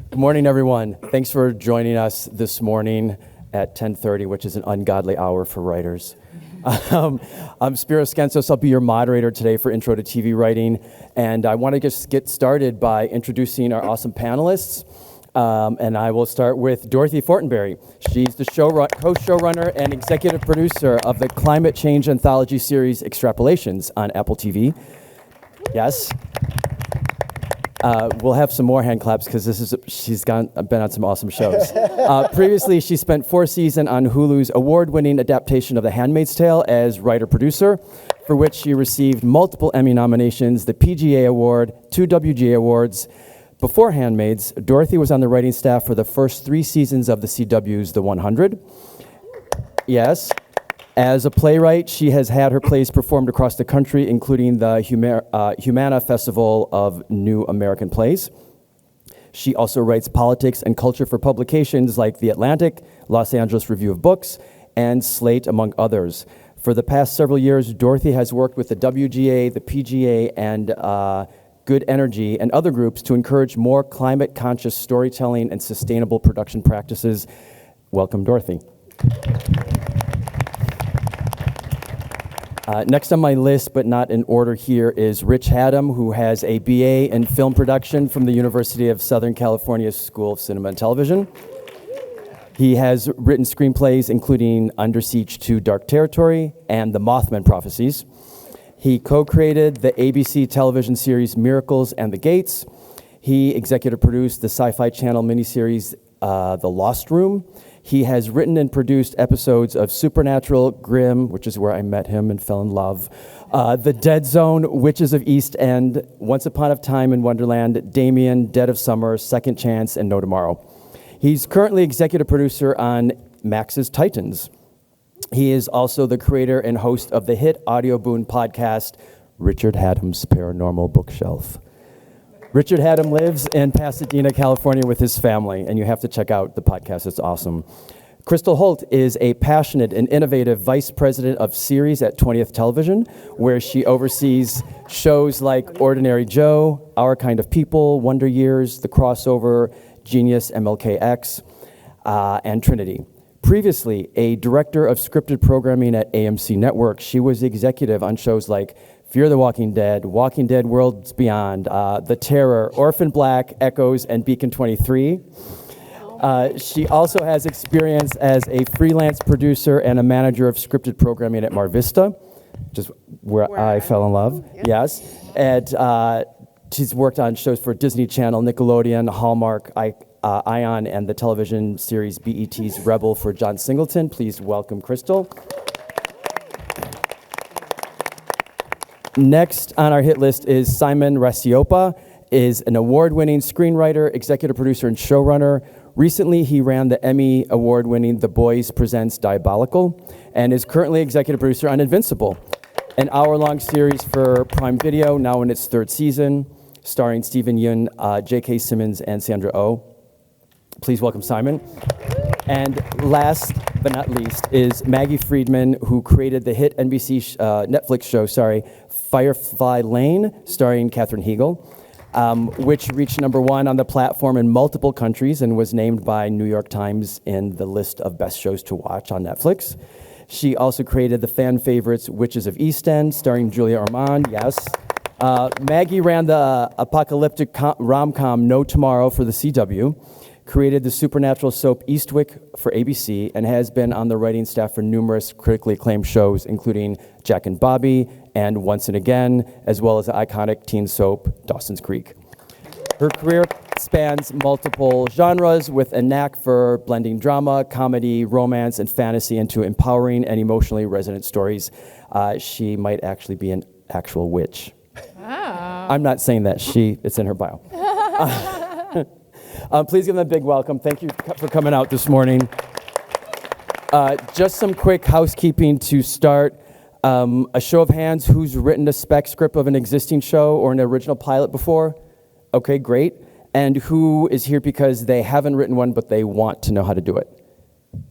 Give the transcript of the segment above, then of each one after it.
Good morning, everyone. Thanks for joining us this morning at 10:30, which is an ungodly hour for writers. I'm Spiro Skentzos. I'll be your moderator today for Intro to TV Writing, and I want to just get started by introducing our awesome panelists. And I will start with Dorothy Fortenberry. She's the co-showrunner and executive producer of the climate change anthology series Extrapolations on Apple TV. Yes. We'll have some more hand claps because she's been on some awesome shows. Previously, she spent 4 seasons on Hulu's award-winning adaptation of The Handmaid's Tale as writer-producer, for which she received multiple Emmy nominations, the PGA Award, 2 WGA Awards. Before Handmaids, Dorothy was on the writing staff for the first 3 seasons of the CW's The 100. Yes. As a playwright, she has had her plays performed across the country, including the Humana Festival of New American Plays. She also writes politics and culture for publications like The Atlantic, Los Angeles Review of Books, and Slate, among others. For the past several years, Dorothy has worked with the WGA, the PGA, and Good Energy and other groups to encourage more climate-conscious storytelling and sustainable production practices. Welcome, Dorothy. Next on my list, but not in order here, is Rich Hatem, who has a BA in film production from the University of Southern California School of Cinema and Television. He has written screenplays including Under Siege 2: Dark Territory and The Mothman Prophecies. He co-created the ABC television series Miracles and the Gates. He executive produced the Sci-Fi Channel miniseries The Lost Room. He has written and produced episodes of Supernatural, Grimm, which is where I met him and fell in love, The Dead Zone, Witches of East End, Once Upon a Time in Wonderland, Damien, Dead of Summer, Second Chance, and No Tomorrow. He's currently executive producer on Max's Titans. He is also the creator and host of the hit audio boon podcast, Richard Hatem's Paranormal Bookshelf. Richard Hatem lives in Pasadena, California with his family, and you have to check out the podcast. It's awesome. Crystal Holt is a passionate and innovative vice president of series at 20th Television, where she oversees shows like Ordinary Joe, Our Kind of People, Wonder Years, The Crossover, Genius, MLKX, and Trinity. Previously, a director of scripted programming at AMC Network, she was executive on shows like Fear the Walking Dead Worlds Beyond, The Terror, Orphan Black, Echoes, and Beacon 23. She also has experience as a freelance producer and a manager of scripted programming at Mar Vista, which is where I fell in love. Yeah. Yes. And she's worked on shows for Disney Channel, Nickelodeon, Hallmark, Ion, and the television series BET's Rebel for John Singleton. Please welcome Crystal. Next on our hit list is Simon Racioppa, is an award-winning screenwriter, executive producer, and showrunner. Recently, he ran the Emmy award-winning The Boys Presents Diabolical, and is currently executive producer on Invincible, an hour-long series for Prime Video, now in its 3rd season, starring Stephen Yeun, J.K. Simmons, and Sandra Oh. Please welcome Simon. And last but not least is Maggie Friedman, who created the hit NBC Netflix show, Firefly Lane, starring Katherine Heigl, which reached #1 on the platform in multiple countries and was named by New York Times in the list of best shows to watch on Netflix. She also created the fan favorites Witches of East End, starring Julia Ormond, yes. Maggie ran the apocalyptic rom-com No Tomorrow for the CW, created the supernatural soap Eastwick for ABC, and has been on the writing staff for numerous critically acclaimed shows, including Jack and Bobby and Once and Again, as well as the iconic teen soap Dawson's Creek. Her career spans multiple genres with a knack for blending drama, comedy, romance, and fantasy into empowering and emotionally resonant stories. She might actually be an actual witch. Wow. I'm not saying that. It's in her bio. Please give them a big welcome. Thank you for coming out this morning. Just some quick housekeeping to start. A show of hands, who's written a spec script of an existing show or an original pilot before? Okay, great. And who is here because they haven't written one, but they want to know how to do it?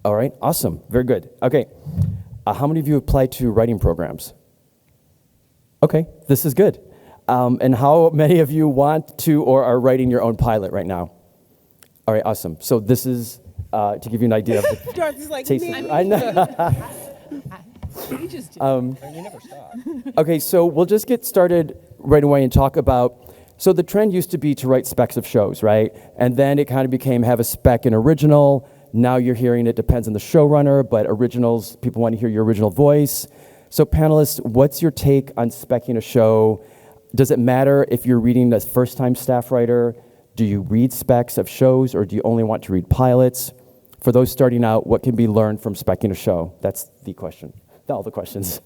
All right, awesome, very good. Okay, how many of you applied to writing programs? Okay, this is good. And how many of you want to or are writing your own pilot right now? All right, awesome. So this is to give you an idea of the Dorothy's like, taste. me. I know. You just do. You never stop. Okay, so we'll just get started right away and talk about, so the trend used to be to write specs of shows, right? And then it kind of became have a spec and original. Now you're hearing it depends on the showrunner, but originals, people want to hear your original voice. So panelists, what's your take on speccing a show? Does it matter if you're reading as first-time staff writer? Do you read specs of shows, or do you only want to read pilots? For those starting out, what can be learned from speccing a show? That's the question. All the questions.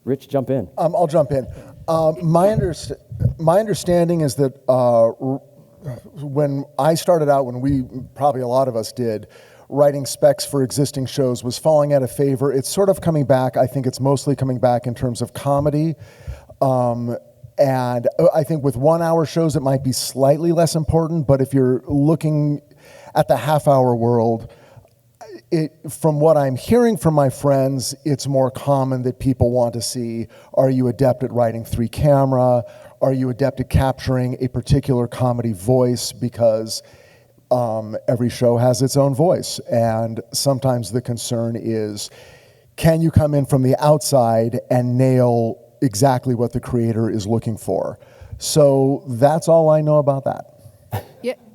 Rich, jump in. I'll jump in. My understanding is that when I started out, when we, probably a lot of us did, writing specs for existing shows was falling out of favor. It's sort of coming back. I think it's mostly coming back in terms of comedy. And I think with 1 hour shows, it might be slightly less important, but if you're looking at the half-hour world, from what I'm hearing from my friends, it's more common that people want to see, are you adept at writing 3-camera? Are you adept at capturing a particular comedy voice? Because every show has its own voice. And sometimes the concern is, can you come in from the outside and nail exactly what the creator is looking for? So that's all I know about that.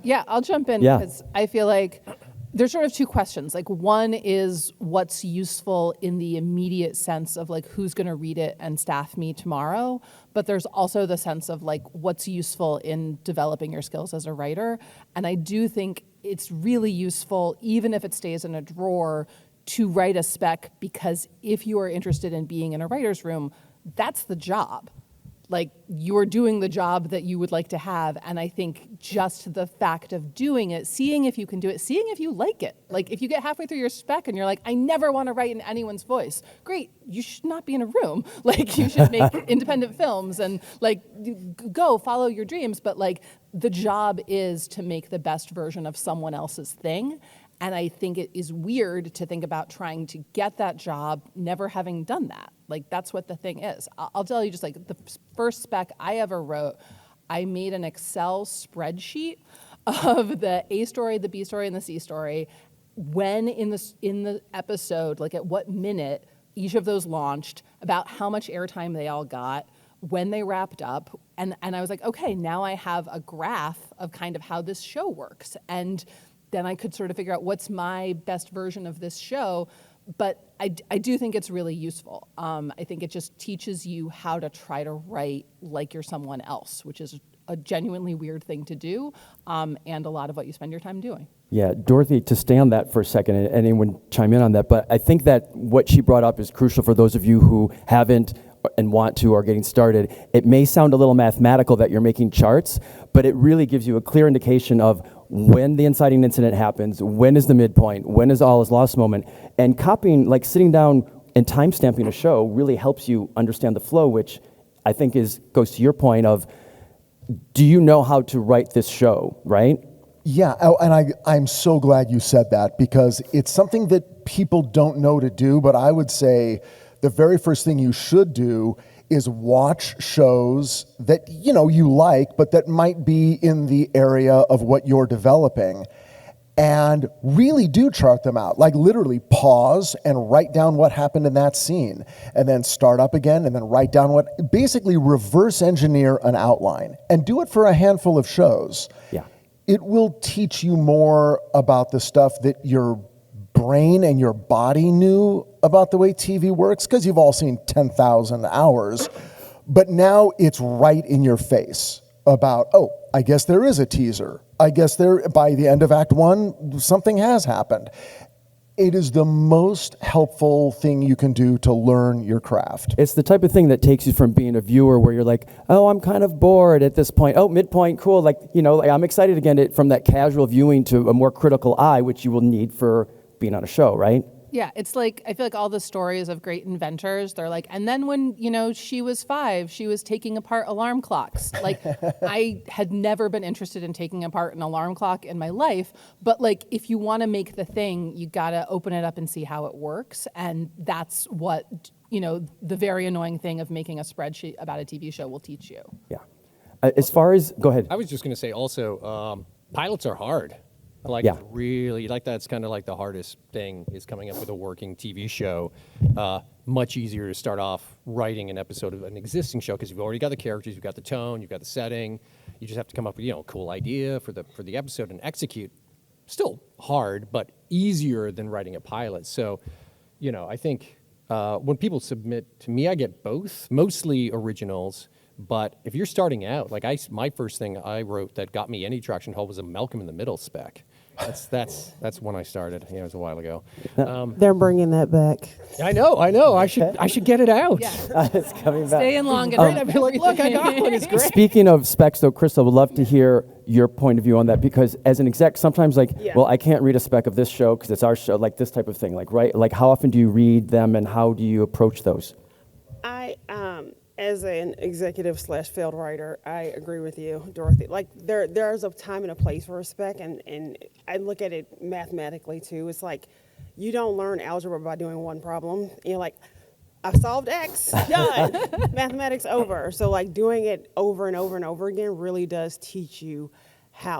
Yeah, I'll jump in Yeah. because I feel like there's sort of two questions. Like, one is what's useful in the immediate sense of like who's going to read it and staff me tomorrow, but there's also the sense of like what's useful in developing your skills as a writer. And I do think it's really useful, even if it stays in a drawer, to write a spec, because if you are interested in being in a writer's room, that's the job. Like, you're doing the job that you would like to have, and I think just the fact of doing it, seeing if you can do it, seeing if you like it. Like, if you get halfway through your spec and you're like, I never want to write in anyone's voice, great, you should not be in a room. Like, you should make independent films and, like, go follow your dreams, but, like, the job is to make the best version of someone else's thing. And I think it is weird to think about trying to get that job, never having done that. Like, that's what the thing is. I'll tell you, just like the first spec I ever wrote, I made an Excel spreadsheet of the A story, the B story, and the C story, when in the episode, like at what minute each of those launched, about how much airtime they all got, when they wrapped up. And I was like, okay, now I have a graph of kind of how this show works. And then I could sort of figure out what's my best version of this show. But I do think it's really useful. I think it just teaches you how to try to write like you're someone else, which is a genuinely weird thing to do, and a lot of what you spend your time doing. Yeah, Dorothy, to stay on that for a second, and anyone chime in on that, but I think that what she brought up is crucial for those of you who haven't and want to or getting started. It may sound a little mathematical that you're making charts, but it really gives you a clear indication of when the inciting incident happens, when is the midpoint, when is all is lost moment, and copying, like sitting down and time-stamping a show really helps you understand the flow, which I think goes to your point of, do you know how to write this show, right? Yeah, and I'm so glad you said that, because it's something that people don't know to do, but I would say the very first thing you should do is watch shows that you like, but that might be in the area of what you're developing, and really do chart them out. Like, literally pause and write down what happened in that scene, and then start up again, and then write down basically reverse engineer an outline, and do it for a handful of shows. Yeah. It will teach you more about the stuff that your brain and your body knew about the way TV works, because you've all seen 10,000 hours, but now it's right in your face about, oh, I guess there is a teaser. I guess by the end of Act 1, something has happened. It is the most helpful thing you can do to learn your craft. It's the type of thing that takes you from being a viewer where you're like, oh, I'm kind of bored at this point. Oh, midpoint, cool. Like, I'm excited again, from that casual viewing to a more critical eye, which you will need for being on a show, right? Yeah, it's like, I feel like all the stories of great inventors, they're like, and then when, she was 5, she was taking apart alarm clocks. Like, I had never been interested in taking apart an alarm clock in my life, but like, if you want to make the thing, you got to open it up and see how it works. And that's what the very annoying thing of making a spreadsheet about a TV show will teach you. Yeah. As far as, go ahead. I was just going to say also, pilots are hard. Yeah. Really, that's kind of like the hardest thing is coming up with a working TV show. Much easier to start off writing an episode of an existing show because you've already got the characters, you've got the tone, you've got the setting. You just have to come up with a cool idea for the episode and execute. Still hard, but easier than writing a pilot. So, I think when people submit to me, I get both, mostly originals. But if you're starting out, my first thing I wrote that got me any traction at all was a Malcolm in the Middle spec. That's when I started. It was a while ago. They're bringing that back. I know. I should get it out. Yeah. It's coming back. Stay in long. I feel like, look, I got one. It's great. Speaking of specs, though, Crystal, would love to hear your point of view on that because as an exec, sometimes well, I can't read a spec of this show because it's our show, like this type of thing, right? Like how often do you read them and how do you approach those? As an executive / field writer, I agree with you, Dorothy. Like there's a time and a place for a spec, and I look at it mathematically too. It's like you don't learn algebra by doing one problem. You're like, I solved X, done. Mathematics over. So like doing it over and over and over again really does teach you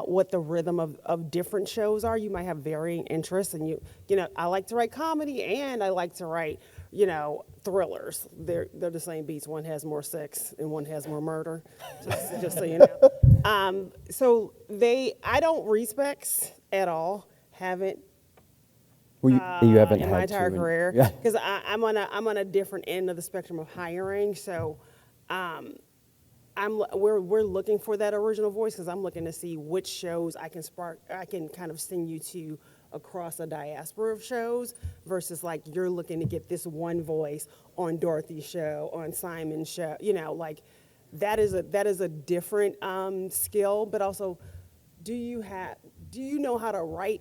what the rhythm of different shows are. You might have varying interests, and I like to write comedy and I like to write thrillers. They're the same beats. One has more sex and one has more murder. Just so you know. I don't read specs at all. Haven't. Well, you haven't in had my entire to, career yeah. because I'm on a different end of the spectrum of hiring. So. We're looking for that original voice because I'm looking to see which shows I can kind of send you to across a diaspora of shows versus like you're looking to get this one voice on Dorothy's show, on Simon's show, that is a different skill, but also do you know how to write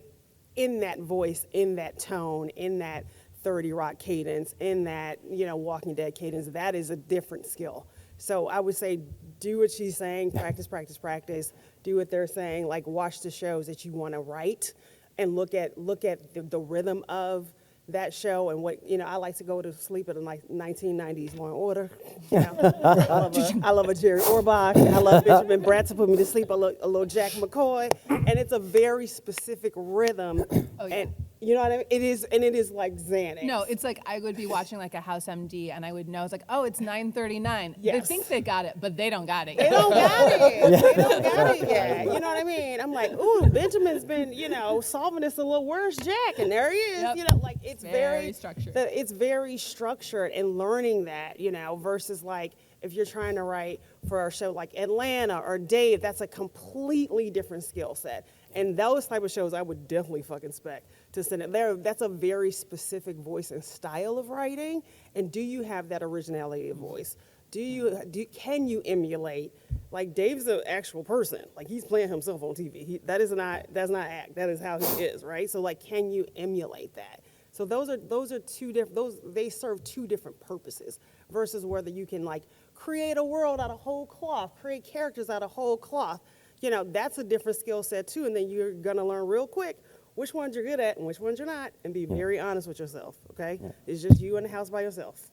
in that voice, in that tone, in that 30 Rock cadence, in that, Walking Dead cadence? That is a different skill. So I would say do what she's saying, practice, practice, practice. Do what they're saying, like watch the shows that you want to write and look at the rhythm of that show and what, I like to go to sleep at a 1990s Law and Order. I love a Jerry Orbach. I love Benjamin Bratt to put me to sleep, a little Jack McCoy. And it's a very specific rhythm. Oh, yeah. And you know what I mean? It is like Xanax. No, it's like I would be watching like a House MD and I would know it's like, oh, it's 9:39. Yes. They think they got it, but they don't got it. They don't got it. They don't got it yet. You know what I mean? I'm like, ooh, Benjamin's been, solving this a little worse, Jack, and there he is. Yep. It's Very structured. It's very structured and learning that, versus like if you're trying to write for a show like Atlanta or Dave, that's a completely different skill set. And those type of shows, I would definitely fucking spec to send it there. That's a very specific voice and style of writing. And do you have that originality of voice? Can you emulate? Like Dave's an actual person. Like he's playing himself on TV. That's not act. That is how he is, right? So like, can you emulate that? So those are two different. They serve two different purposes versus whether you can like create a world out of whole cloth, create characters out of whole cloth. That's a different skill set too. And then you're gonna learn real quick which ones you're good at and which ones you're not, and be very honest with yourself. Okay, it's just you in the house by yourself.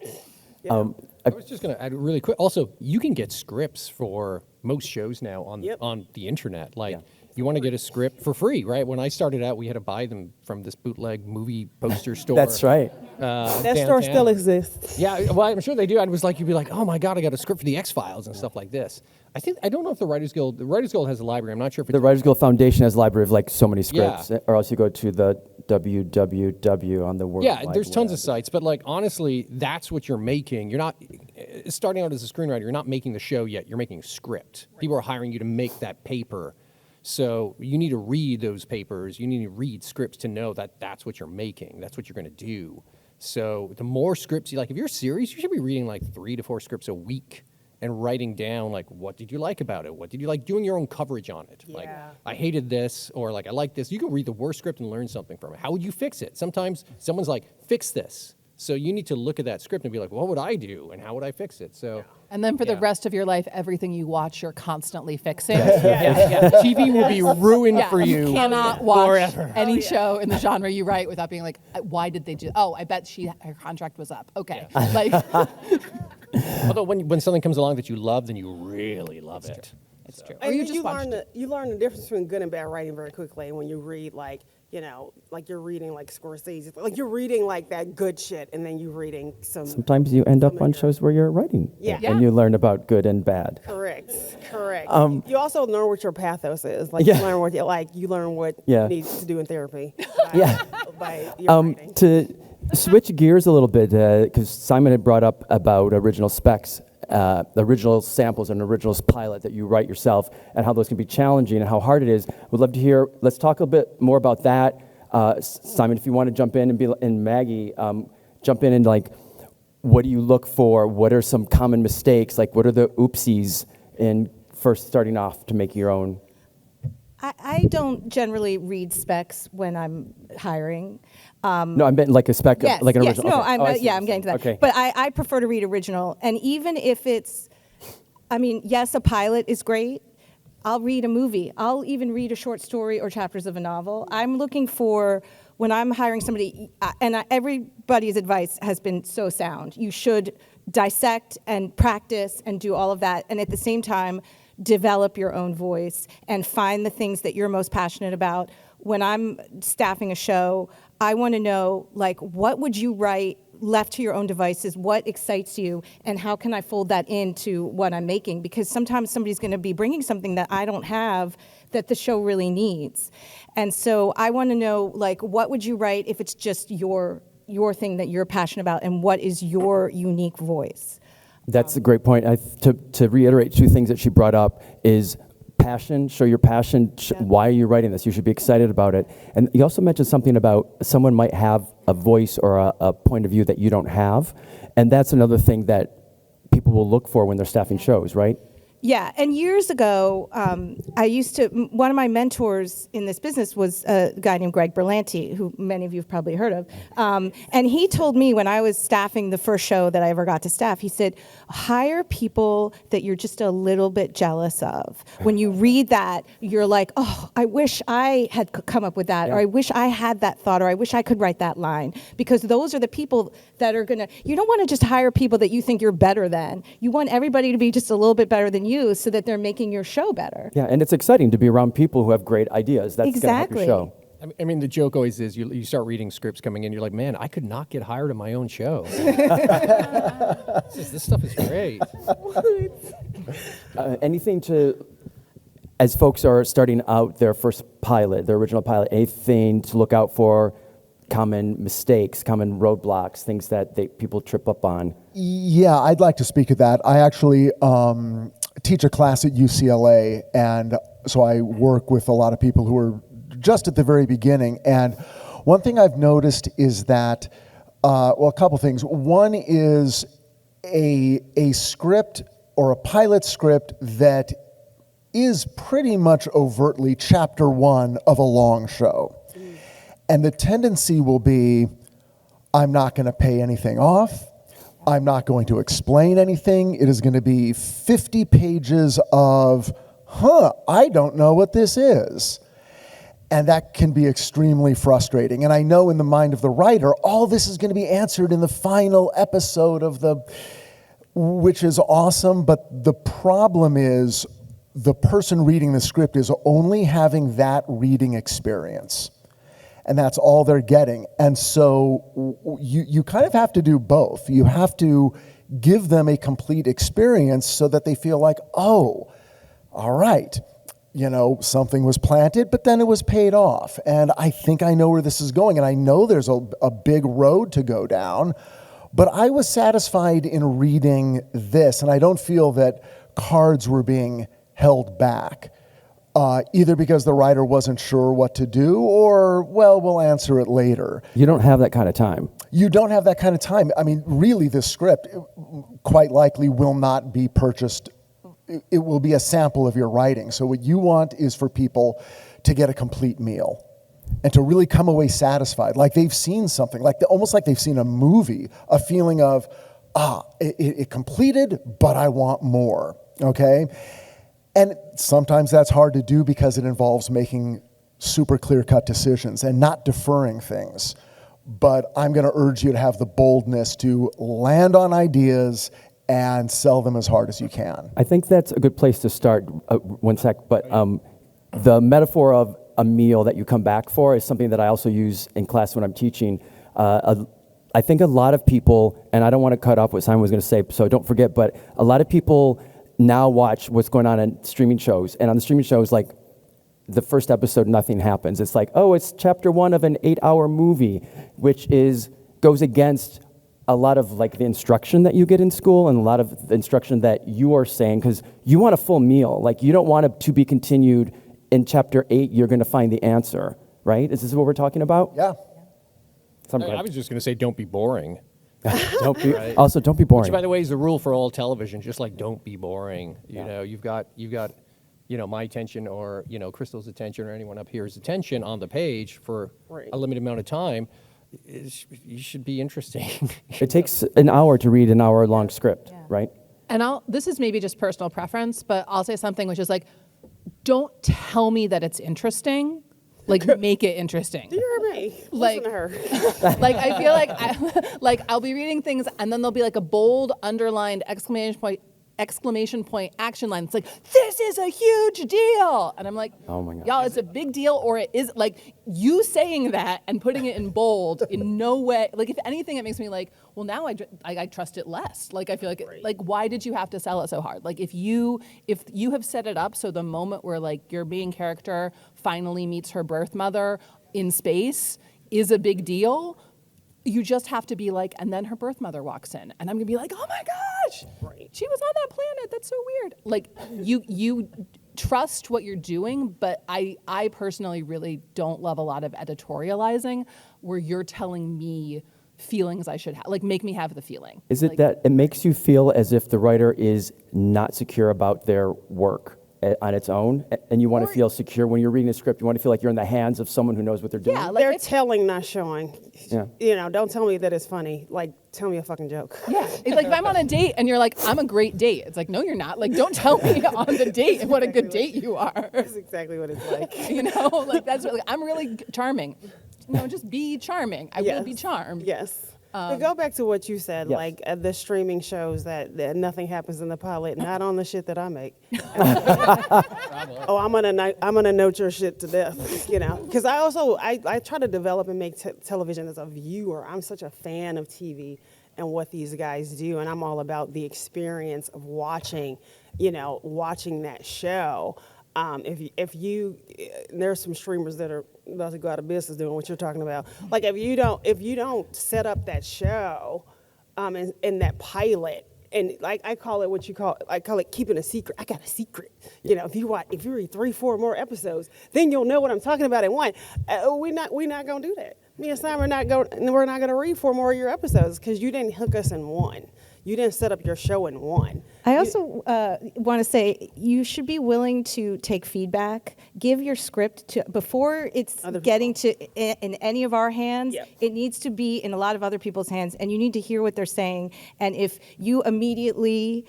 Yeah. I was just going to add really quick. Also, you can get scripts for most shows now on the internet. Like, you want to get a script for free, right? When I started out, we had to buy them from this bootleg movie poster store. That's right. That store still exists. Yeah, well, I'm sure they do. I was like, you'd be like, oh my God, I got a script for the X-Files and stuff like this. I don't know if the Writers Guild has a library. I'm not sure if it's... The Writers Guild Foundation has a library of like so many scripts, or else you go to the www on the World Yeah, Wide there's tons Web. of sites, but like honestly, that's what you're making. You're not starting out as a screenwriter. You're not making the show yet. You're making a script. Right. People are hiring you to make that paper, so you need to read those papers. You need to read scripts to know that that's what you're making. That's what you're going to do. So the more scripts you like, if you're serious, you should be reading like 3 to 4 scripts a week and writing down like, what did you like about it? What did you like? Doing your own coverage on it. Yeah. Like, I hated this, or like, I like this. You can read the worst script and learn something from it. How would you fix it? Sometimes someone's like, fix this. So you need to look at that script and be like, what would I do and how would I fix it? So And then for the Yeah. rest of your life, everything you watch, you're constantly fixing. TV will be ruined Yeah, for you. cannot watch forever. any show in the genre you write without being like, why did they do? Oh, I bet her contract was up. Okay, like Although when something comes along that you love, then you really love it. it's true. Or And you then just you watched learn it. you learn the difference between good and bad writing very quickly. And when you read like you're reading like Scorsese, like you're reading like that good shit, and then you're reading some. Sometimes you end up on shows where you're writing. Yeah. And you learn about good and bad. Correct. You also learn what your pathos is. Like Yeah. you learn what you learn what Yeah. you need to do in therapy. Yeah. By your writing. To switch gears a little bit, because Simon had brought up about original specs, original samples and original pilot that you write yourself, and how those can be challenging and how hard it is. We'd love to hear. Let's talk a bit more about that. Simon, if you want to jump in and Maggie, jump in and like, what do you look for? What are some common mistakes? Like, what are the oopsies in first starting off to make your own? I don't generally read specs when I'm hiring. No, I meant like a spec, Yes, like an yes, original. no, Okay. Oh, I see what I'm you're getting to that. saying. Okay. But I prefer to read original. And even if it's, yes, a pilot is great. I'll read a movie. I'll even read a short story or chapters of a novel. I'm looking for, when I'm hiring somebody, everybody's advice has been so sound. You should dissect and practice and do all of that. And at the same time, develop your own voice and find the things that you're most passionate about. When I'm staffing a show, I want to know, like, what would you write left to your own devices? What excites you? And how can I fold that into what I'm making? Because sometimes somebody's going to be bringing something that I don't have that the show really needs. And so I want to know, like, what would you write if it's just your thing that you're passionate about, and what is your unique voice? That's a great point. To reiterate two things that she brought up is passion, show your passion. Why are you writing this? You should be excited about it. And you also mentioned something about someone might have a voice or a point of view that you don't have. And that's another thing that people will look for when they're staffing shows, right? Yeah, and years ago, one of my mentors in this business was a guy named Greg Berlanti, who many of you have probably heard of. And he told me when I was staffing the first show that I ever got to staff, he said, hire people that you're just a little bit jealous of. When you read that, you're like, oh, I wish I had come up with that, or I wish I had that thought, or I wish I could write that line. Because those are the people that are gonna, you don't wanna just hire people that you think you're better than. You want everybody to be just a little bit better than you, so that they're making your show better. Yeah, and it's exciting to be around people who have great ideas. That's Exactly. going to help your show. I mean, the joke always is you start reading scripts coming in, you're like, man, I could not get hired on my own show. This stuff is great. Anything to, as folks are starting out their first pilot, their original pilot, anything to look out for, common mistakes, common roadblocks, things that people trip up on? Yeah, I'd like to speak of that. I actually teach a class at UCLA, and so I work with a lot of people who are just at the very beginning. And one thing I've noticed is that, a couple things. One is a script or a pilot script that is pretty much overtly chapter one of a long show. And the tendency will be, I'm not going to pay anything off. I'm not going to explain anything. It is going to be 50 pages of, I don't know what this is. And that can be extremely frustrating. And I know in the mind of the writer, all this is going to be answered in the final episode which is awesome. But the problem is the person reading the script is only having that reading experience. And that's all they're getting. And so you kind of have to do both. You have to give them a complete experience so that they feel like, oh, all right, something was planted, but then it was paid off. And I think I know where this is going. And I know there's a big road to go down. But I was satisfied in reading this. And I don't feel that cards were being held back. Either because the writer wasn't sure what to do, or, we'll answer it later. You don't have that kind of time. You don't have that kind of time. I mean, really, this script quite likely will not be purchased. It will be a sample of your writing. So what you want is for people to get a complete meal. and to really come away satisfied, like they've seen something, almost like they've seen a movie, a feeling of, it completed, but I want more, okay? And sometimes that's hard to do because it involves making super clear-cut decisions and not deferring things. But I'm going to urge you to have the boldness to land on ideas and sell them as hard as you can. I think that's a good place to start. One sec, but the metaphor of a meal that you come back for is something that I also use in class when I'm teaching. I think a lot of people, and I don't want to cut off what Simon was going to say, so don't forget, but a lot of people now watch what's going on in streaming shows, and on the streaming shows, like, the first episode, nothing happens. It's like, oh, it's chapter 1 of an 8-hour movie, which goes against a lot of like the instruction that you get in school and a lot of the instruction that you are saying, because you want a full meal. Like, you don't want it to be continued in chapter 8, you're going to find the answer, right? Is this what we're talking about? Yeah. I was just going to say, don't be boring. Right? Also, don't be boring. Which, by the way, is the rule for all television. Just like, don't be boring. You know, you've got, my attention, or Crystal's attention, or anyone up here's attention on the page for a limited amount of time. You should be interesting. It takes an hour to read an hour-long script, right? And this is maybe just personal preference, but I'll say something which is like, don't tell me that it's interesting. Like, make it interesting. You heard me. Like, Listen to her. like, I feel like I'll be reading things and then there'll be like a bold underlined exclamation point action line. It's like, this is a huge deal. And I'm like, oh my God, y'all, it's a big deal, or it is. Like, you saying that and putting it in bold in no way, like, if anything, it makes me like, well, now I trust it less. Like, I feel like, like, why did you have to sell it so hard? Like, if you have set it up so the moment where like your main character finally meets her birth mother in space is a big deal, you just have to be like, and then her birth mother walks in, and I'm gonna be like, oh my gosh, she was on that planet. That's so weird. Like, you trust what you're doing, but I personally really don't love a lot of editorializing where you're telling me feelings I should have. Like, make me have the feeling. Is it that it makes you feel as if the writer is not secure about their work on its own, and you want to feel secure when you're reading a script? You want to feel like you're in the hands of someone who knows what they're doing? Yeah, like They're telling, not showing. Yeah. Don't tell me that it's funny. Like, tell me a fucking joke. Yeah, it's like if I'm on a date and you're like, I'm a great date. It's like, no, you're not. Like, don't tell me on the date what a good date you are. That's exactly what it's like. Like, that's what, like, I'm really charming. No, just be charming. I will be charmed. Yes. To go back to what you said, like the streaming shows that nothing happens in the pilot, not on the shit that I make. I'm gonna note your shit to death, Because I try to develop and make television as a viewer. I'm such a fan of TV and what these guys do, and I'm all about the experience of watching that show. There's some streamers that are about to go out of business doing what you're talking about. Like, if you don't set up that show, and that pilot, and like I call it keeping a secret. I got a secret. If you read 3-4 more episodes, then you'll know what I'm talking about in one. We're not gonna do that. Me and Simon we're not gonna read 4 more of your episodes because you didn't hook us in one. You didn't set up your show in one. I also want to say you should be willing to take feedback. Give your script before it's getting to in any of our hands. Yep. It needs to be in a lot of other people's hands, and you need to hear what they're saying. And if you immediately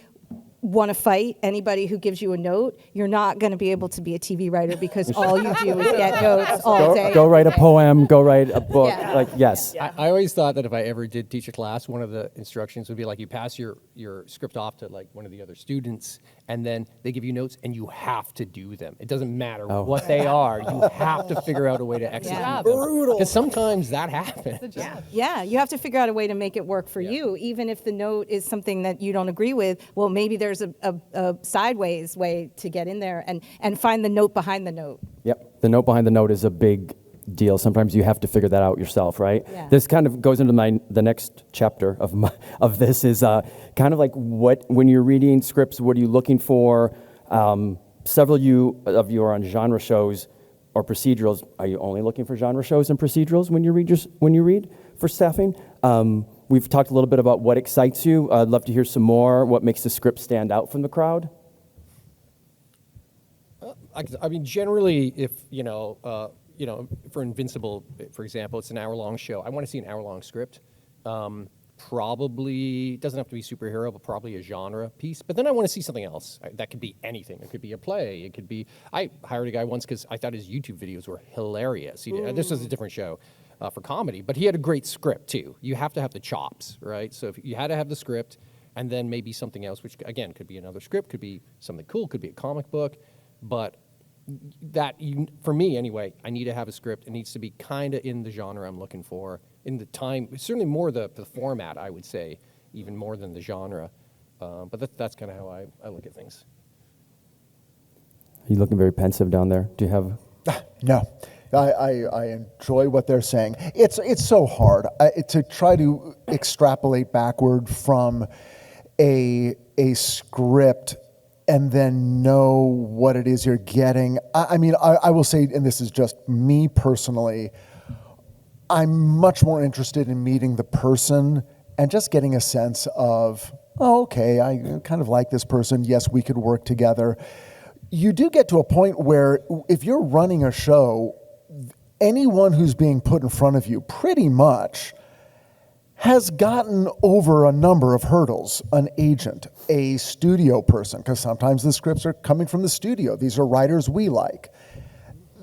want to fight anybody who gives you a note, you're not going to be able to be a TV writer because all you do is get notes all day. Go write a poem, go write a book. Yeah. Like, yes. I always thought that if I ever did teach a class, one of the instructions would be like, you pass your script off to like one of the other students, and then they give you notes, and you have to do them. It doesn't matter what they are. You have to figure out a way to execute them. Brutal. Because sometimes that happens. Yeah, you have to figure out a way to make it work for you, even if the note is something that you don't agree with. Well, maybe there's a sideways way to get in there and find the note behind the note. Yep. The note behind the note is a big deal. Sometimes you have to figure that out yourself, right? Yeah. This kind of goes into the next chapter of this is kind of like when you're reading scripts, what are you looking for? Several of you are on genre shows or procedurals. Are you only looking for genre shows and procedurals when you read for staffing? We've talked a little bit about what excites you. I'd love to hear some more. What makes the script stand out from the crowd? I mean, generally, if you know, for Invincible, for example, it's an hour-long show. I want to see an hour-long script. Probably, doesn't have to be superhero, but probably a genre piece. But then I want to see something else. That could be anything. It could be a play. It could be, I hired a guy once because I thought his YouTube videos were hilarious. This was a different show for comedy, but he had a great script too. You have to have the chops, right? So if you had to have the script and then maybe something else, which again, could be another script, could be something cool, could be a comic book, but for me anyway, I need to have a script. It needs to be kind of in the genre I'm looking for, in the time, certainly more the format, I would say, even more than the genre. But that's kind of how I look at things. You looking very pensive down there. Do you have? No, I enjoy what they're saying. It's so hard to try to extrapolate backward from a script and then know what it is you're getting. I mean, I will say, and this is just me personally, I'm much more interested in meeting the person and just getting a sense of, oh, okay, I kind of like this person. Yes, we could work together. You do get to a point where if you're running a show, anyone who's being put in front of you pretty much has gotten over a number of hurdles. An agent, a studio person, because sometimes the scripts are coming from the studio. These are writers we like.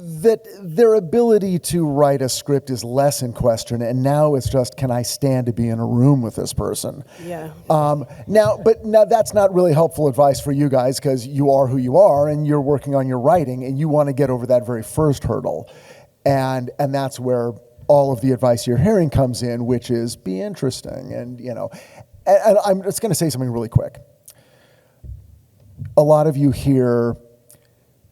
That their ability to write a script is less in question, and now it's just, can I stand to be in a room with this person? Yeah. Now that's not really helpful advice for you guys, because you are who you are, and you're working on your writing, and you want to get over that very first hurdle, and that's where all of the advice you're hearing comes in, which is be interesting, and and I'm just going to say something really quick. A lot of you hear,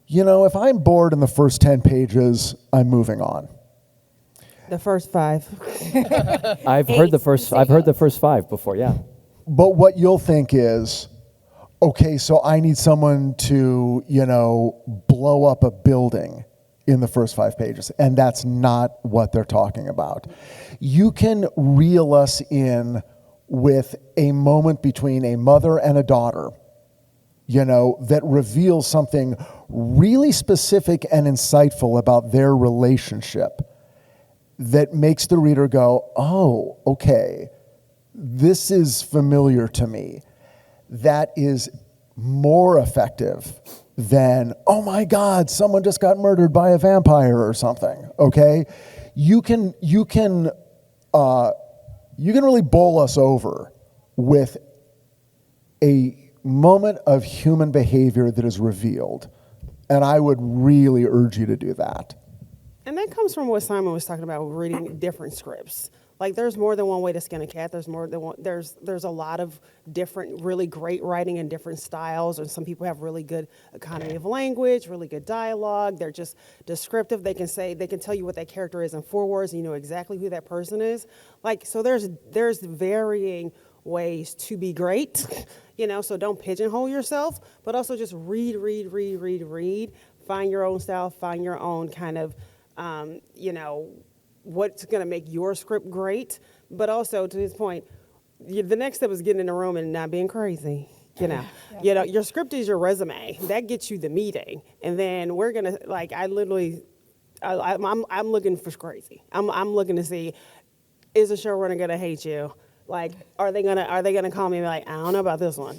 if I'm bored in the first 10 pages, I'm moving on. The first 5. I've heard the first 5 before, yeah. But what you'll think is, okay, so I need someone to, blow up a building in the first 5 pages. And that's not what they're talking about. You can reel us in with a moment between a mother and a daughter, that reveals something really specific and insightful about their relationship that makes the reader go, oh, okay, this is familiar to me. That is more effective than, oh my God, someone just got murdered by a vampire or something, okay? You can really bowl us over with a moment of human behavior that is revealed. And I would really urge you to do that. And that comes from what Simon was talking about, reading different scripts. Like, there's more than one way to skin a cat. There's more than one. There's a lot of different, really great writing in different styles. And some people have really good economy of language, really good dialogue. They're just descriptive. They can tell you what that character is in 4 words, and you know exactly who that person is. Like, so there's varying ways to be great, so don't pigeonhole yourself, but also just read, find your own style, find your own kind of, what's going to make your script great. But also, to his point, the next step is getting in the room and not being crazy. Your script is your resume. That gets you the meeting. And then we're going to, like, I'm looking for crazy. I'm looking to see, is the showrunner going to hate you? Like, are they gonna call me and be like, I don't know about this one,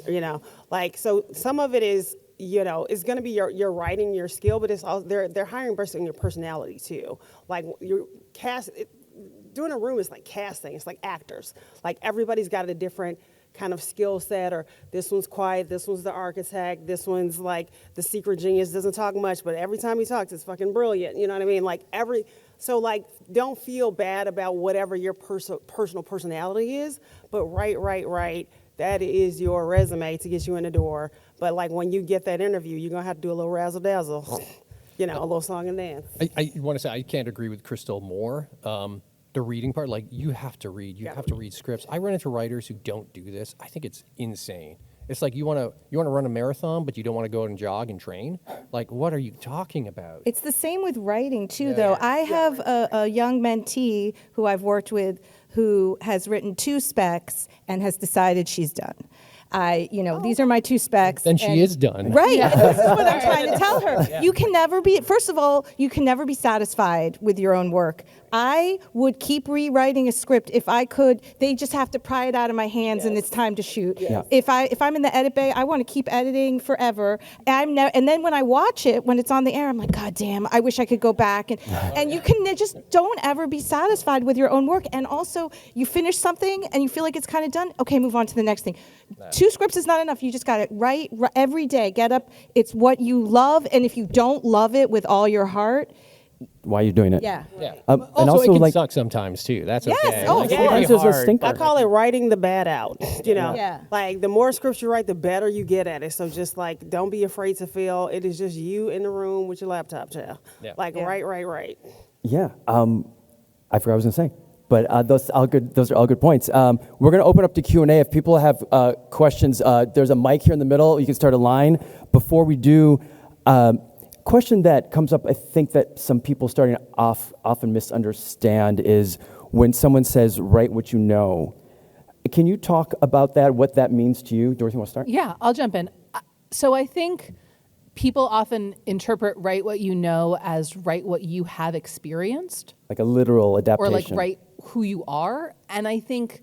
so some of it is, it's gonna be your writing, your skill, but it's also they're hiring based on your personality too. Like, doing a room is like casting. It's like actors. Like, everybody's got a different kind of skill set, or this one's quiet, this one's the architect, this one's like the secret genius, doesn't talk much, but every time he talks, it's fucking brilliant. You know what I mean? So don't feel bad about whatever your personal personality is, but write. That is your resume to get you in the door. But like, when you get that interview, you're gonna have to do a little razzle dazzle, a little song and dance. I want to say I can't agree with Crystal more. The reading part, like, you have to read. You have to read scripts. I run into writers who don't do this. I think it's insane. It's like, you want to run a marathon, but you don't want to go out and jog and train? Like, what are you talking about? It's the same with writing, too, though. I have a young mentee who I've worked with who has written 2 specs and has decided she's done. These are my 2 specs. Then she is done. Right. This is what I'm trying to tell her. You can never be, first of all, you can never be satisfied with your own work. I would keep rewriting a script if I could. They just have to pry it out of my hands and it's time to shoot. Yeah. If I'm in the edit bay, I want to keep editing forever. And then when I watch it, when it's on the air, I'm like, God damn, I wish I could go back. And you can just don't ever be satisfied with your own work. And also, you finish something and you feel like it's kind of done. Okay, move on to the next thing. 2 scripts is not enough. You just got to write every day. Get up. It's what you love. And if you don't love it with all your heart, Why are you doing it? yeah. Yeah. And Also, it can like, suck sometimes too. That's Yes. okay. Oh, Like, yeah. it can be Sometimes there's a hard. stinker. I call it writing the bad out. Yeah. Like the more scripts you write, the better you get at it. So just like, don't be afraid to fail. It is just you in the room with your laptop, child. Yeah. Like, Yeah. right. Yeah, I forgot what I was going to say, but those are all good points. We're going to open up to Q&A. If people have questions, there's a mic here in the middle. You can start a line. Before we do, question that comes up, I think that some people starting off often misunderstand is when someone says, write what you know. Can you talk about that, what that means to you? Dorothy, want to start? Yeah, I'll jump in. So I think people often interpret write what you know as write what you have experienced, Like a literal adaptation. or like write who you are. And I think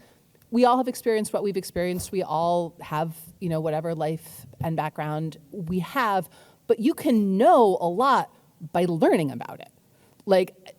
we all have experienced what we've experienced. We all have, whatever life and background we have, but you can know a lot by learning about it.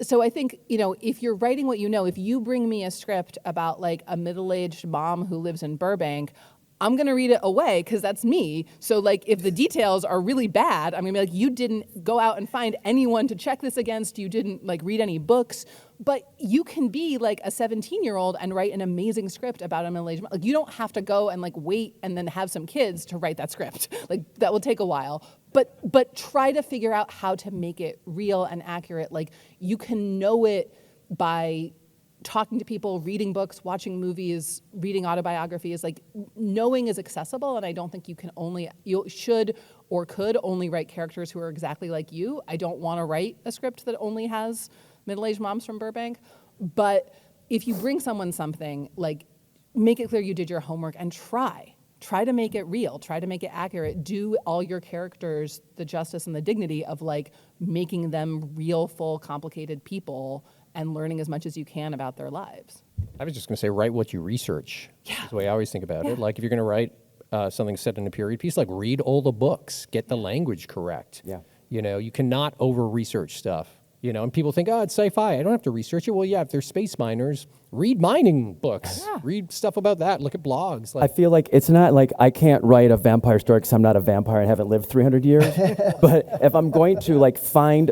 So I think, if you're writing what you know, if you bring me a script about like a middle-aged mom who lives in Burbank, I'm going to read it away because that's me. So like if the details are really bad, I'm going to be like, you didn't go out and find anyone to check this against. You didn't like read any books. But you can be like a 17-year-old and write an amazing script about a middle-aged mom. Like you don't have to go and like wait and then have some kids to write that script. Like that will take a while. But try to figure out how to make it real and accurate. Like you can know it by talking to people, reading books, watching movies, reading autobiographies. Like knowing is accessible, and I don't think you should or could only write characters who are exactly like you. I don't want to write a script that only has middle-aged moms from Burbank. But if you bring someone something, like make it clear you did your homework and try to make it real, try to make it accurate, do all your characters the justice and the dignity of like making them real, full, complicated people and learning as much as you can about their lives. I was just going to say, write what you research. Yeah. That's the way I always think about it. Like if you're going to write something set in a period piece, like read all the books, get the language correct. Yeah. You cannot over-research stuff. And people think, oh, it's sci-fi. I don't have to research it. Well, yeah, if they're space miners, read mining books. Yeah. Read stuff about that. Look at blogs. I feel like it's not like I can't write a vampire story because I'm not a vampire and haven't lived 300 years. But if I'm going to like find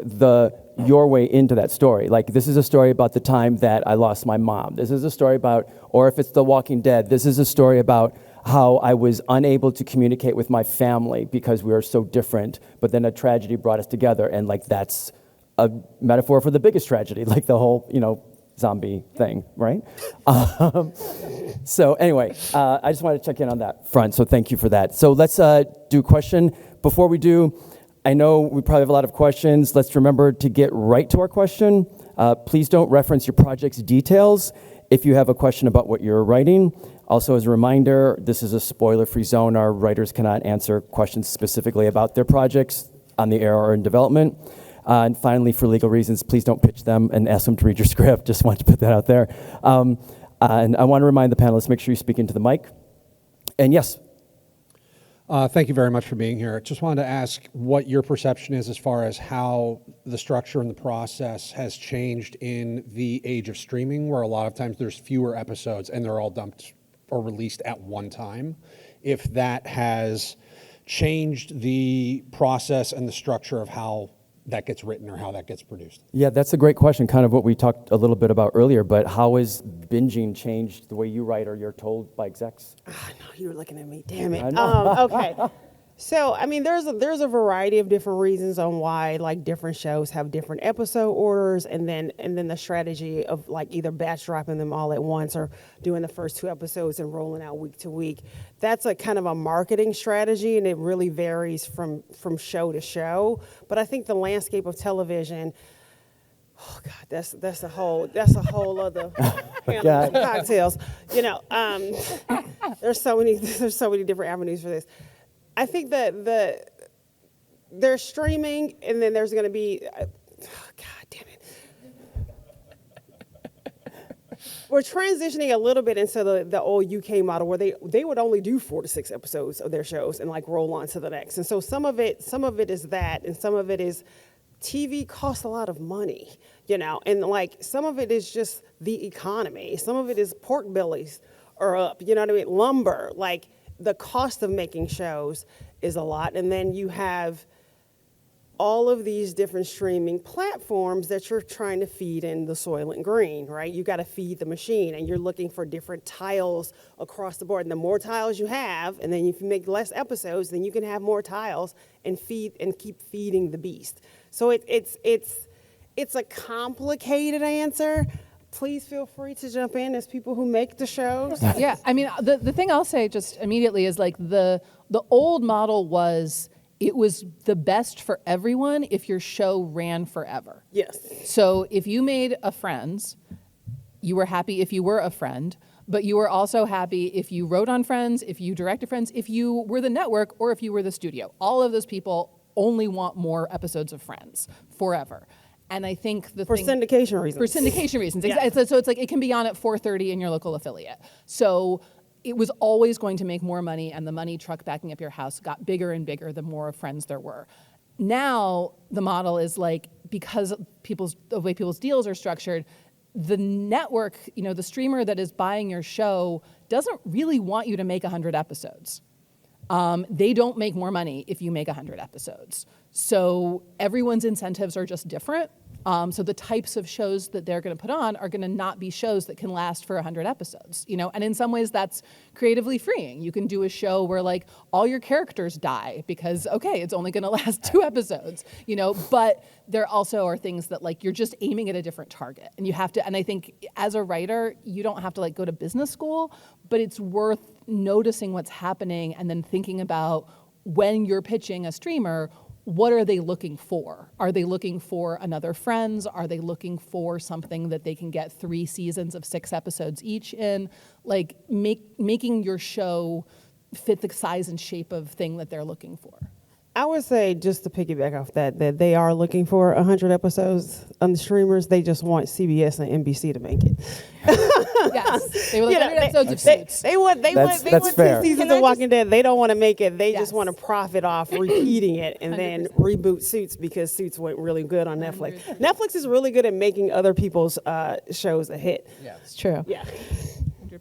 your way into that story, like this is a story about the time that I lost my mom. This is a story about, or if it's The Walking Dead, this is a story about how I was unable to communicate with my family because we were so different, but then a tragedy brought us together, and like that's a metaphor for the biggest tragedy, like the whole, zombie thing, right? So anyway, I just wanted to check in on that front, so thank you for that. So let's do a question. Before we do, I know we probably have a lot of questions. Let's remember to get right to our question. Please don't reference your project's details if you have a question about what you're writing. Also, as a reminder, this is a spoiler-free zone. Our writers cannot answer questions specifically about their projects on the air or in development. And finally, for legal reasons, please don't pitch them and ask them to read your script. Just want to put that out there. And I want to remind the panelists, make sure you speak into the mic. And yes. Thank you very much for being here. Just wanted to ask what your perception is as far as how the structure and the process has changed in the age of streaming, where a lot of times there's fewer episodes and they're all dumped or released at one time. If that has changed the process and the structure of how that gets written or how that gets produced? Yeah, that's a great question, kind of what we talked a little bit about earlier, but how has binging changed the way you write or you're told by execs? I know you were looking at me. Damn it. I know. Okay. So, I mean, there's a variety of different reasons on why like different shows have different episode orders, and then the strategy of like either batch dropping them all at once or doing the first 2 episodes and rolling out week to week. That's a kind of a marketing strategy, and it really varies from show to show. But I think the landscape of television, Oh God, that's a whole other can of cocktails. You know, there's so many different avenues for this. I think that there's streaming, and then there's going to be. God damn it. We're transitioning a little bit into the old UK model where they would only do 4 to 6 episodes of their shows and like roll on to the next. And so some of it is that, and some of it is TV costs a lot of money, you know, and like some of it is just the economy. Some of it is pork bellies are up, you know what I mean? Lumber, like the cost of making shows is a lot. And then you have all of these different streaming platforms that you're trying to feed in the Soylent Green, right? You got to feed the machine, and you're looking for different tiles across the board. And the more tiles you have, and then if you make less episodes, then you can have more tiles and keep feeding the beast. So it's a complicated answer. Please feel free to jump in as people who make the shows. Yeah, I mean, the thing I'll say just immediately is like the old model was, it was the best for everyone if your show ran forever. Yes. So if you made a Friends, you were happy if you were a friend, but you were also happy if you wrote on Friends, if you directed Friends, if you were the network, or if you were the studio. All of those people only want more episodes of Friends forever. And I think for syndication reasons. For syndication reasons. Yeah. So it's like it can be on at 4:30 in your local affiliate. So it was always going to make more money, and the money truck backing up your house got bigger and bigger the more Friends there were. Now the model is like, because the way people's deals are structured, the network, you know, the streamer that is buying your show doesn't really want you to make 100 episodes. They don't make more money if you make 100 episodes. So everyone's incentives are just different. So the types of shows that they're going to put on are going to not be shows that can last for 100 episodes, you know. And in some ways, that's creatively freeing. You can do a show where like all your characters die because it's only going to last 2 episodes, you know. But there also are things that like you're just aiming at a different target, and you have to. And I think as a writer, you don't have to like go to business school, but it's worth noticing what's happening and then thinking about when you're pitching a streamer. What are they looking for? Are they looking for another Friends? Are they looking for something that they can get 3 seasons of 6 episodes each in? Like making your show fit the size and shape of thing that they're looking for. I would say, just to piggyback off that they are looking for 100 episodes on the streamers. They just want CBS and NBC to make it. Yes, they were like 100 episodes of Suits. They want 2 seasons of Walking Dead. They don't want to make it. They just want to profit off repeating it and 100%. Then reboot Suits because Suits went really good on Netflix. 100%. Netflix is really good at making other people's shows a hit. Yeah, it's true. Yeah.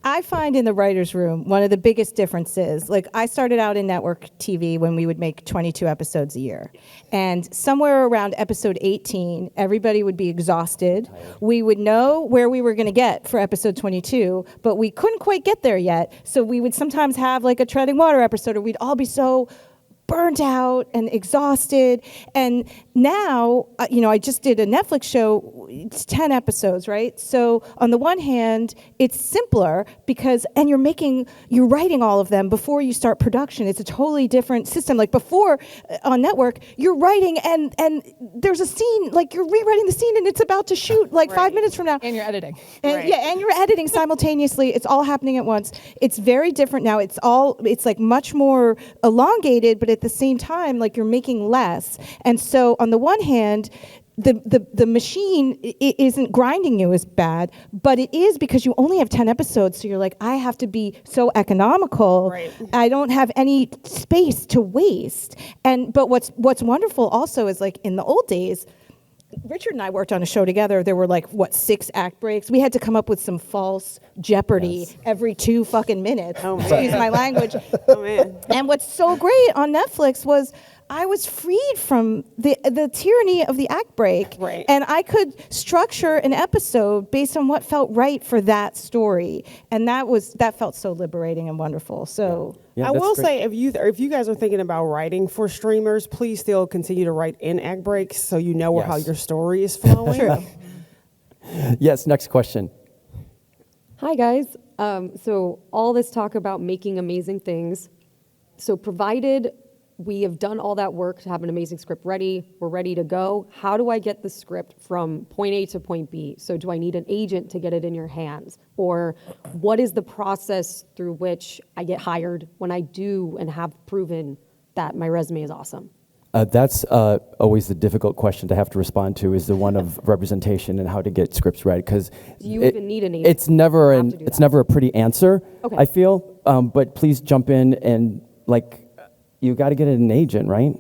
I find in the writer's room, one of the biggest differences, like I started out in network TV when we would make 22 episodes a year. And somewhere around episode 18, everybody would be exhausted. We would know where we were going to get for episode 22, but we couldn't quite get there yet. So we would sometimes have like a treading water episode, or we'd all be so burnt out and exhausted. And now, I just did a Netflix show. It's 10 episodes, right? So on the one hand, it's simpler because, and you're writing all of them before you start production. It's a totally different system. Like before on network, you're writing and there's a scene, like you're rewriting the scene and it's about to shoot like 5 minutes from now. And you're editing. And, yeah, and you're editing simultaneously. It's all happening at once. It's very different now. It's like much more elongated, but at the same time, like you're making less. And so on the one hand, the machine isn't grinding you as bad, but it is because you only have 10 episodes. So you're like, I have to be so economical. Right. I don't have any space to waste. But what's wonderful also is like in the old days, Richard and I worked on a show together. There were 6 act breaks. We had to come up with some false Jeopardy every 2 fucking minutes. Excuse my language. Oh, man. And what's so great on Netflix was I was freed from the tyranny of the act break. Right. And I could structure an episode based on what felt right for that story. And that felt so liberating and wonderful. So I will say, if you guys are thinking about writing for streamers, please still continue to write in act breaks so you know how your story is flowing. True. Yes, next question. Hi, guys. So all this talk about making amazing things. So provided we have done all that work to have an amazing script ready. We're ready to go. How do I get the script from point A to point B? So do I need an agent to get it in your hands? Or what is the process through which I get hired when I do and have proven that my resume is awesome? That's always the difficult question to have to respond to, is the one of representation and how to get scripts read, because Do you even need an agent? it's never You have to do it's that. never a pretty answer. Okay. I feel, but please jump in and you got to get an agent, right?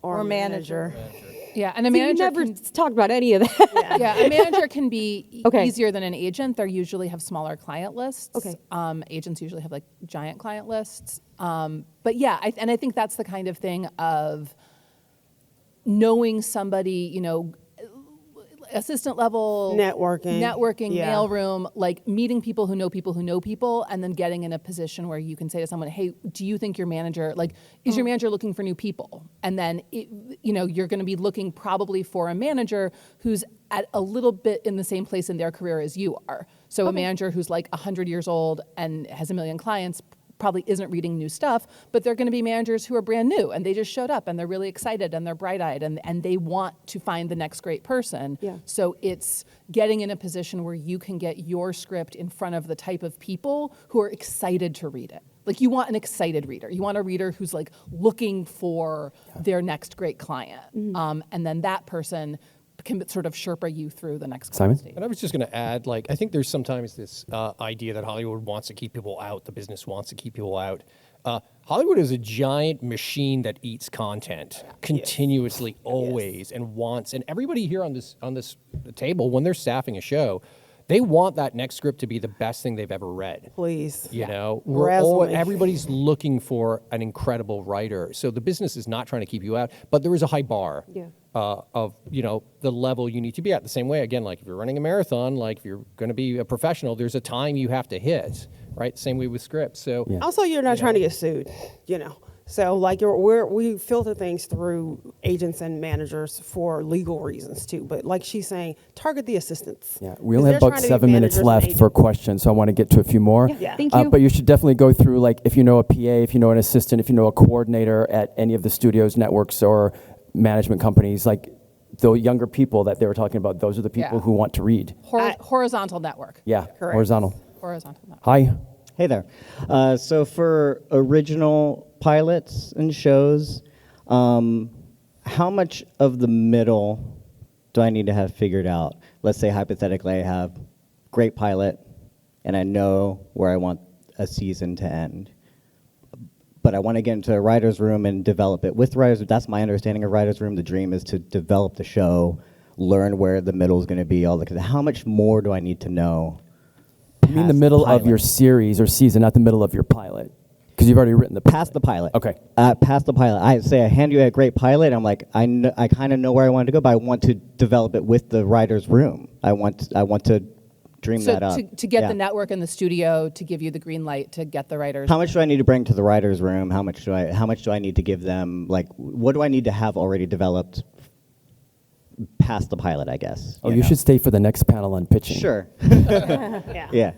Or manager. Yeah, and a So you manager never can, talked about any of that. yeah, a manager can be Okay. easier than an agent. They usually have smaller client lists. Okay. Agents usually have like giant client lists. But yeah, I think that's the kind of thing of knowing somebody, assistant level Networking. Yeah. mailroom, like meeting people who know people who know people, and then getting in a position where you can say to someone, hey, do you think your manager, is your manager looking for new people? And then you're going to be looking probably for a manager who's at a little bit in the same place in their career as you are. So a manager who's like 100 years old and has a million clients probably isn't reading new stuff, but they're going to be managers who are brand new and they just showed up and they're really excited and they're bright-eyed and they want to find the next great person. Yeah. So it's getting in a position where you can get your script in front of the type of people who are excited to read it. Like you want an excited reader. You want a reader who's like looking for their next great client. And then that person can sort of Sherpa you through the next Simon? stage. And I was just going to add, I think there's sometimes this idea that Hollywood wants to keep people out, the business wants to keep people out. Hollywood is a giant machine that eats content continuously, always, and wants. And everybody here on this table, when they're staffing a show, they want that next script to be the best thing they've ever read. Please. Everybody's Resume. looking for an incredible writer. So the business is not trying to keep you out, but there is a high bar Yeah. of the level you need to be at. The same way, again, like if you're running a marathon, like if you're going to be a professional, there's a time you have to hit, right? Same way with scripts. So Also, you're not trying to get sued, So we filter things through agents and managers for legal reasons too. But like she's saying, target the assistants. Yeah, we only have about 7 minutes managers left and for agents. questions, so I want to get to a few more. Yeah. Thank you. But you should definitely go through, if you know a PA, if you know an assistant, if you know a coordinator at any of the studios, networks, or management companies, the younger people that they were talking about, those are the people Yeah. who want to read. Horizontal network. Yeah, Correct. horizontal. Horizontal network. Hi. Hey there. So for original pilots and shows, how much of the middle do I need to have figured out? Let's say hypothetically I have great pilot and I know where I want a season to end. But I want to get into a writer's room and develop it. With writers, that's my understanding of writer's room. The dream is to develop the show, learn where the middle is going to be. How much more do I need to know? You mean the middle of your series or season, not the middle of your pilot? Because you've already written the Past the pilot. Okay. Past the pilot. I say I hand you a great pilot. I'm like, I kind of know where I want to go, but I want to develop it with the writer's room. I want to dream So that up. to get Yeah. the network and the studio to give you the green light to get the writers. How much do I need to bring to the writer's room? How much do I need to give them? What do I need to have already developed past the pilot, I guess? Oh, you know? should stay for the next panel on pitching. Sure. Yeah. Yeah.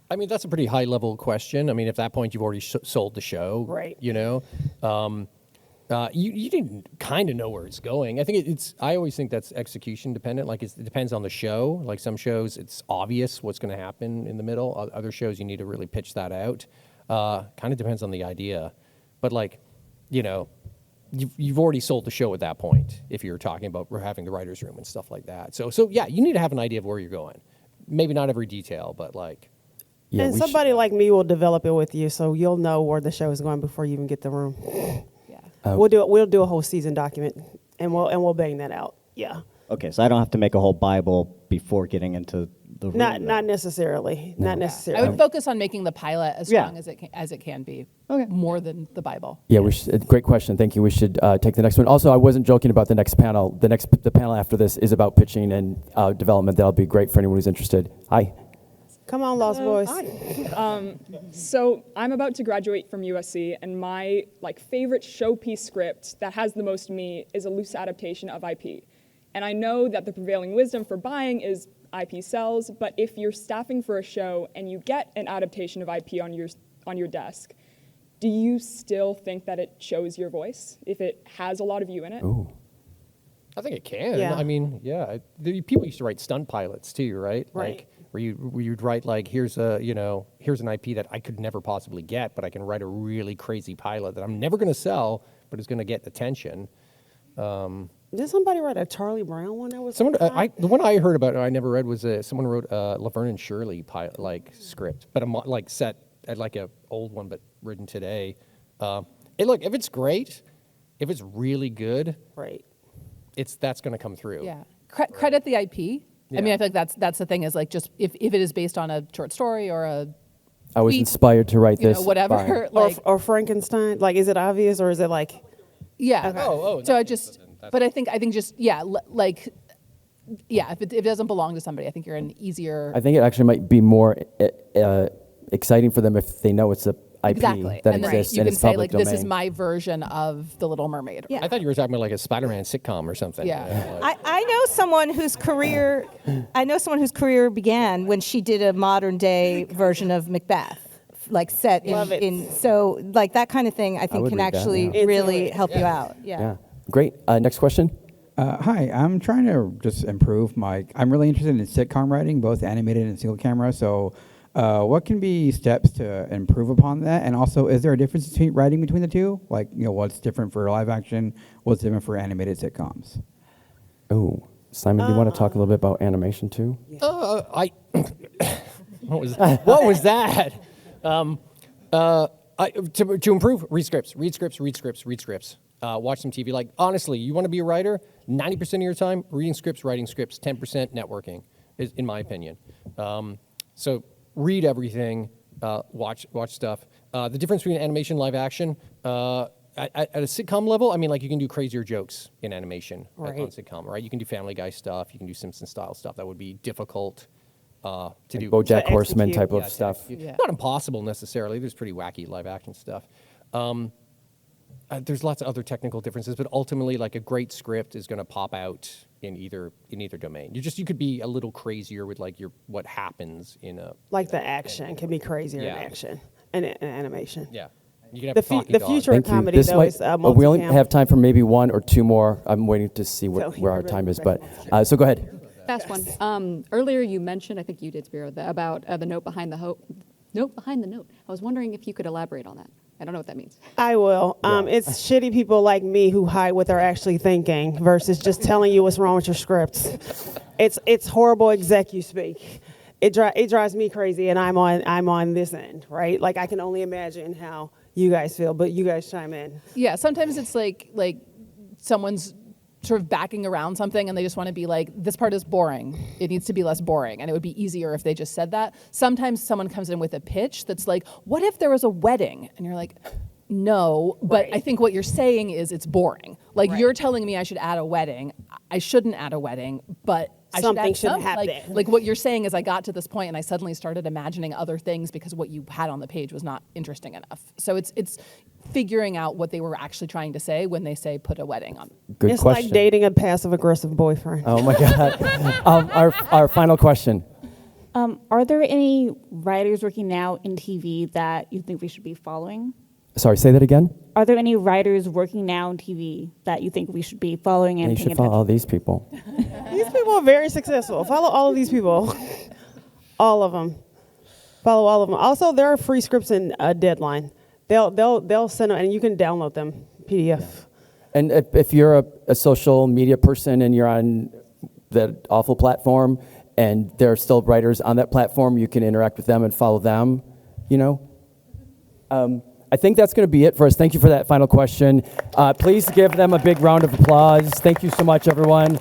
I mean, that's a pretty high-level question. I mean, at that point, you've already sold the show. Right. You didn't kind of know where it's going. I think I always think that's execution dependent. It depends on the show. Like some shows, it's obvious what's going to happen in the middle. Other shows, you need to really pitch that out. Kind of depends on the idea. But you've already sold the show at that point if you're talking about having the writer's room and stuff like that. So yeah, you need to have an idea of where you're going. Maybe not every detail, but Yeah, And we somebody like me will develop it with you, so you'll know where the show is going before you even get the room. Yeah. We'll do a whole season document, and we'll bang that out. Yeah. Okay, so I don't have to make a whole Bible before getting into the room. Not necessarily. Not I necessarily. would focus on making the pilot as Yeah. strong as it can be. Okay. More than the Bible. Yeah, great question. Thank you. We should take the next one. Also, I wasn't joking about the next panel. The panel after this is about pitching and development. That'll be great for anyone who's interested. Hi. Come on, Lost Boys. So I'm about to graduate from USC, and my favorite showpiece script that has the most me is a loose adaptation of IP. And I know that the prevailing wisdom for buying is IP sells, but if you're staffing for a show and you get an adaptation of IP on your desk, do you still think that it shows your voice if it has a lot of you in it? Ooh. I think it can. Yeah. I mean, yeah. People used to write stunt pilots too, right? Right. Like where you'd write like, here's an IP that I could never possibly get, but I can write a really crazy pilot that I'm never going to sell, but is going to get attention. Did somebody write a Charlie Brown one that was Someone, hot? the one I heard about, I never read, was someone wrote Laverne and Shirley script, but like set at like a old one, but written today. Look, if it's great, if it's really good, Right. that's going to come through. Yeah. Credit the IP. I mean, Yeah. I feel like that's the thing is like just if it is based on a short story or a I was tweet, inspired to write you know, this. whatever. fine. Like, Or Frankenstein. Like, is it obvious or is it like? yeah. Okay. So I just, but I think just if it doesn't belong to somebody, I think you're an easier. I think it actually might be more exciting for them if they know it's a IP Exactly. that and then exists you and can it's say public like, domain. this is my version of The Little Mermaid. Yeah. I thought you were talking about like a Spider-Man sitcom or something. Yeah. I know someone whose career began when she did a modern day version of Macbeth, like set Love it. in so like that kind of thing. I think would can read that, actually yeah. really Into it. help you out. Yeah. Great. Next question. Hi, I'm trying to just improve I'm really interested in sitcom writing, both animated and single camera. So, what can be steps to improve upon that? And also, is there a difference between writing between the two? Like, what's different for live action? What's different for animated sitcoms? Oh, Simon, do you want to talk a little bit about animation too? What was that? To improve, read scripts. Watch some TV. Like, honestly, you want to be a writer, 90% of your time, reading scripts, writing scripts, 10% networking, is in my opinion. So read everything, watch stuff. The difference between animation and live action, at a sitcom level, I mean, like, you can do crazier jokes in animation on sitcom, right? You can do Family Guy stuff, you can do Simpson-style stuff that would be difficult to do. BoJack To Horseman execute. type of stuff. Yeah. Not impossible necessarily. There's pretty wacky live action stuff. There's lots of other technical differences, but ultimately, like, a great script is going to pop out in either domain. You could be a little crazier with like what happens in a Like the action can be crazier in Yeah. action and in animation. yeah. You can have The, a talking the dog. future Thank of you. comedy This though might, is we only multi-cam. have time for maybe one or two more. I'm waiting to see So where our you're time is, really but so go ahead. Fast one. Earlier you mentioned, I think you did, Spiro, about the note behind the note behind the note. I was wondering if you could elaborate on that. I don't know what that means. I will. It's shitty people like me who hide what they're actually thinking versus just telling you what's wrong with your scripts. It's horrible execu speak. It drives me crazy, and I'm on this end, right? Like, I can only imagine how you guys feel, but you guys chime in. Yeah, sometimes it's like someone's sort of backing around something and they just want to be like, this part is boring. It needs to be less boring. And it would be easier if they just said that. Sometimes someone comes in with a pitch that's like, what if there was a wedding? And you're like, no, but I think what you're saying is it's boring. Like, you're telling me I should add a wedding. I shouldn't add a wedding, but I Something should should add happen. Like what you're saying is I got to this point and I suddenly started imagining other things because what you had on the page was not interesting enough. So it's figuring out what they were actually trying to say when they say put a wedding on. Good It's question. like dating a passive-aggressive boyfriend. Oh my God. Our final question. Are there any writers working now in TV that you think we should be following? Sorry, say that again. Are there any writers working now in TV that you think we should be following and You paying should follow all attention? these people. These people are very successful. Follow all of these people. All of them. Follow all of them. Also, there are free scripts in Deadline. They'll send them, and you can download them, PDF. And if you're a social media person and you're on that awful platform and there are still writers on that platform, you can interact with them and follow them, I think that's going to be it for us. Thank you for that final question. Please give them a big round of applause. Thank you so much, everyone.